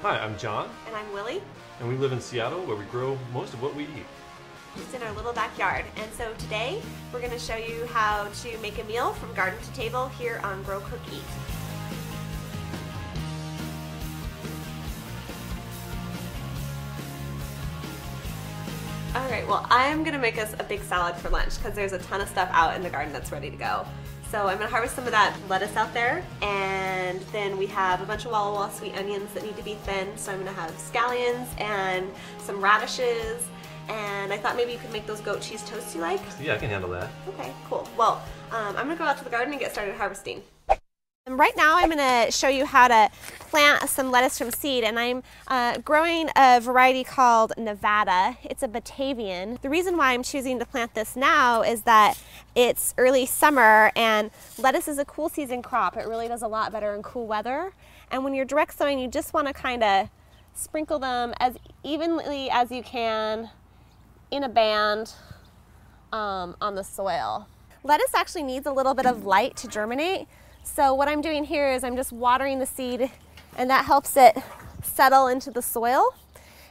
Hi, I'm John. And I'm Willie. And we live in Seattle where we grow most of what we eat. Just in our little backyard. And so today we're going to show you how to make a meal from garden to table here on Grow, Cook, Eat. Alright, well I'm going to make us a big salad for lunch because there's a ton of stuff out in the garden that's ready to go. So I'm going to harvest some of that lettuce out there, and then we have a bunch of Walla Walla sweet onions that need to be thinned, so I'm going to have scallions and some radishes, and I thought maybe you could make those goat cheese toasts you like? Yeah, I can handle that. Okay, cool. Well, I'm going to go out to the garden and get started harvesting. And right now I'm going to show you how to plant some lettuce from seed, and I'm growing a variety called Nevada. It's a Batavian. The reason why I'm choosing to plant this now is that it's early summer and lettuce is a cool season crop. It really does a lot better in cool weather. And when you're direct sowing, you just want to kind of sprinkle them as evenly as you can in a band on the soil. Lettuce actually needs a little bit of light to germinate. So what I'm doing here is I'm just watering the seed, and that helps it settle into the soil.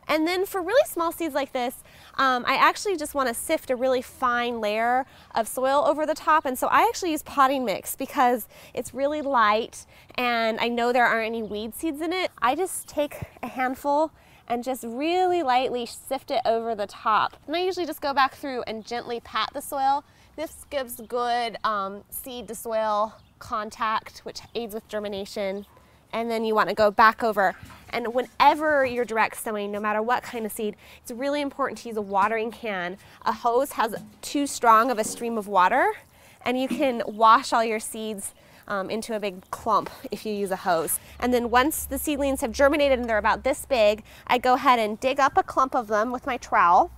And then for really small seeds like this, I actually just want to sift a really fine layer of soil over the top. And so I actually use potting mix because it's really light and I know there aren't any weed seeds in it. I just take a handful and just really lightly sift it over the top. And I usually just go back through and gently pat the soil. This gives good seed to soil contact, which aids with germination. And then you want to go back over. And whenever you're direct sowing, no matter what kind of seed, it's really important to use a watering can. A hose has too strong of a stream of water, and you can wash all your seeds into a big clump if you use a hose. And then once the seedlings have germinated and they're about this big, I go ahead and dig up a clump of them with my trowel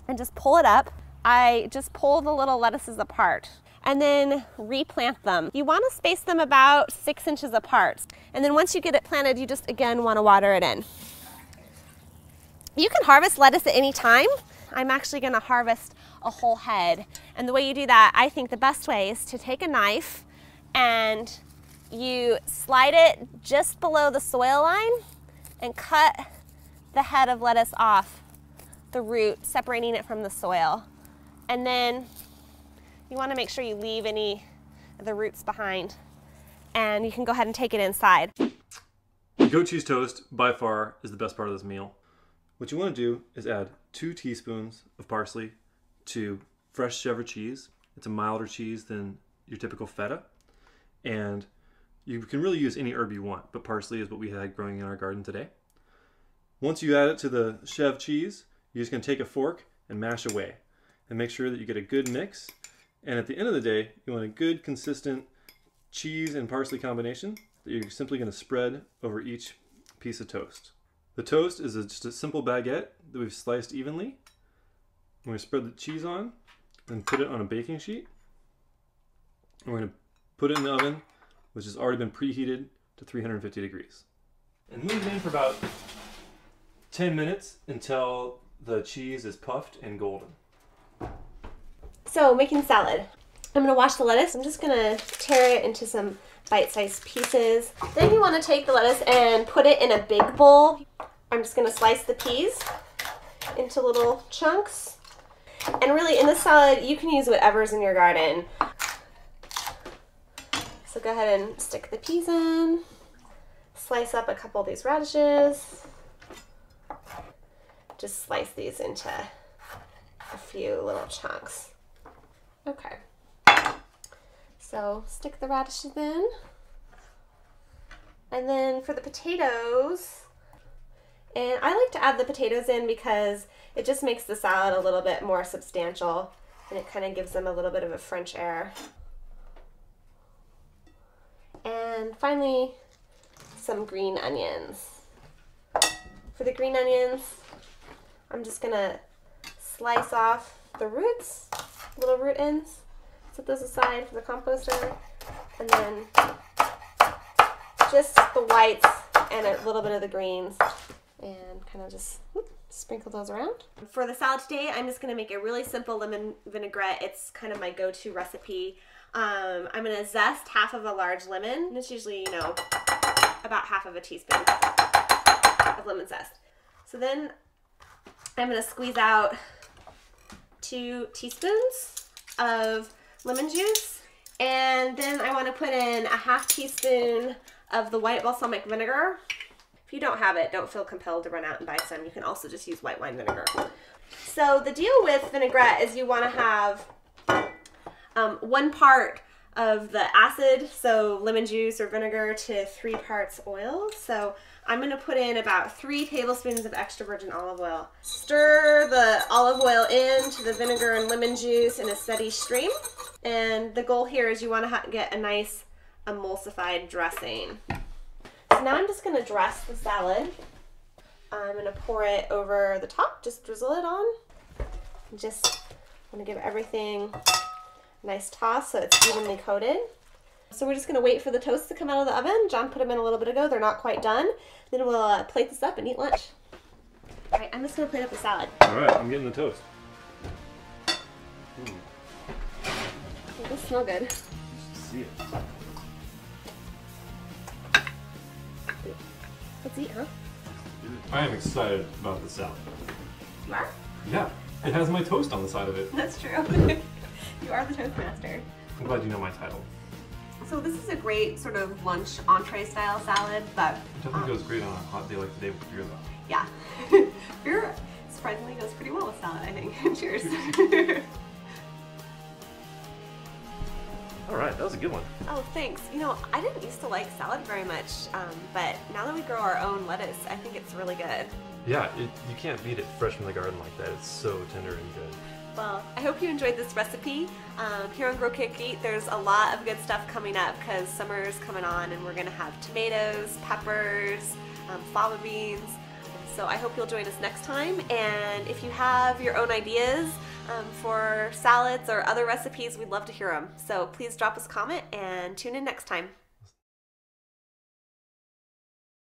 and just pull it up. I just pull the little lettuces apart and then replant them. You want to space them about 6 inches apart. And then once you get it planted, you just again want to water it in. You can harvest lettuce at any time. I'm actually going to harvest a whole head. And the way you do that, I think the best way is to take a knife and you slide it just below the soil line and cut the head of lettuce off the root, separating it from the soil. And then you want to make sure you leave any of the roots behind, and you can go ahead and take it inside. Goat cheese toast, by far, is the best part of this meal. What you want to do is add 2 teaspoons of parsley to fresh cheddar cheese. It's a milder cheese than your typical feta, and you can really use any herb you want, but parsley is what we had growing in our garden today. Once you add it to the cheddar cheese, you're just going to take a fork and mash away, and make sure that you get a good mix. And at the end of the day, you want a good, consistent cheese and parsley combination that you're simply going to spread over each piece of toast. The toast is just a simple baguette that we've sliced evenly. We're going to spread the cheese on and put it on a baking sheet. And we're going to put it in the oven, which has already been preheated to 350 degrees. And leave it in for about 10 minutes until the cheese is puffed and golden. So making salad. I'm going to wash the lettuce. I'm just going to tear it into some bite-sized pieces. Then you want to take the lettuce and put it in a big bowl. I'm just going to slice the peas into little chunks. And really in this salad, you can use whatever's in your garden. So go ahead and stick the peas in. Slice up a couple of these radishes. Just slice these into a few little chunks. Okay, so stick the radishes in, and then for the potatoes, and I like to add the potatoes in because it just makes the salad a little bit more substantial, and it kind of gives them a little bit of a French air. And finally, some green onions. For the green onions, I'm just gonna slice off the roots, little root ends, set those aside for the composter, and then just the whites and a little bit of the greens, and kind of just sprinkle those around. For the salad today, I'm just going to make a really simple lemon vinaigrette. It's kind of my go-to recipe. I'm going to zest half of a large lemon, and it's usually, about half of a teaspoon. of lemon zest. So then I'm going to squeeze out 2 teaspoons of lemon juice, and then I want to put in a 1/2 teaspoon of the white balsamic vinegar. If you don't have it, don't feel compelled to run out and buy some. You can also just use white wine vinegar. So the deal with vinaigrette is you want to have 1 part of the acid, so lemon juice or vinegar, to 3 parts oil. So I'm going to put in about 3 tablespoons of extra virgin olive oil. Stir the olive oil into the vinegar and lemon juice in a steady stream. And the goal here is you want to get a nice emulsified dressing. So now I'm just going to dress the salad. I'm going to pour it over the top, just drizzle it on. Just want to give everything a nice toss so it's evenly coated. So we're just going to wait for the toast to come out of the oven. John put them in a little bit ago. They're not quite done. Then we'll plate this up and eat lunch. All right, I'm just going to plate up the salad. All right, I'm getting the toast. It does smell good. See it. Let's eat, huh? I am excited about the salad. You are? Yeah, it has my toast on the side of it. That's true. You are the Toastmaster. I'm glad you know my title. So this is a great sort of lunch entree style salad, but It definitely goes great on a hot day like today with beer though. yeah. Beer surprisingly goes pretty well with salad, I think. Cheers. All right, that was a good one. Oh, thanks. You know, I didn't used to like salad very much, but now that we grow our own lettuce, I think it's really good. Yeah, you can't beat it fresh from the garden like that. It's so tender and good. Well, I hope you enjoyed this recipe. Here on Grow Cook Eat, there's a lot of good stuff coming up because summer's coming on and we're going to have tomatoes, peppers, fava beans. So I hope you'll join us next time. And if you have your own ideas for salads or other recipes, we'd love to hear them. So please drop us a comment and tune in next time.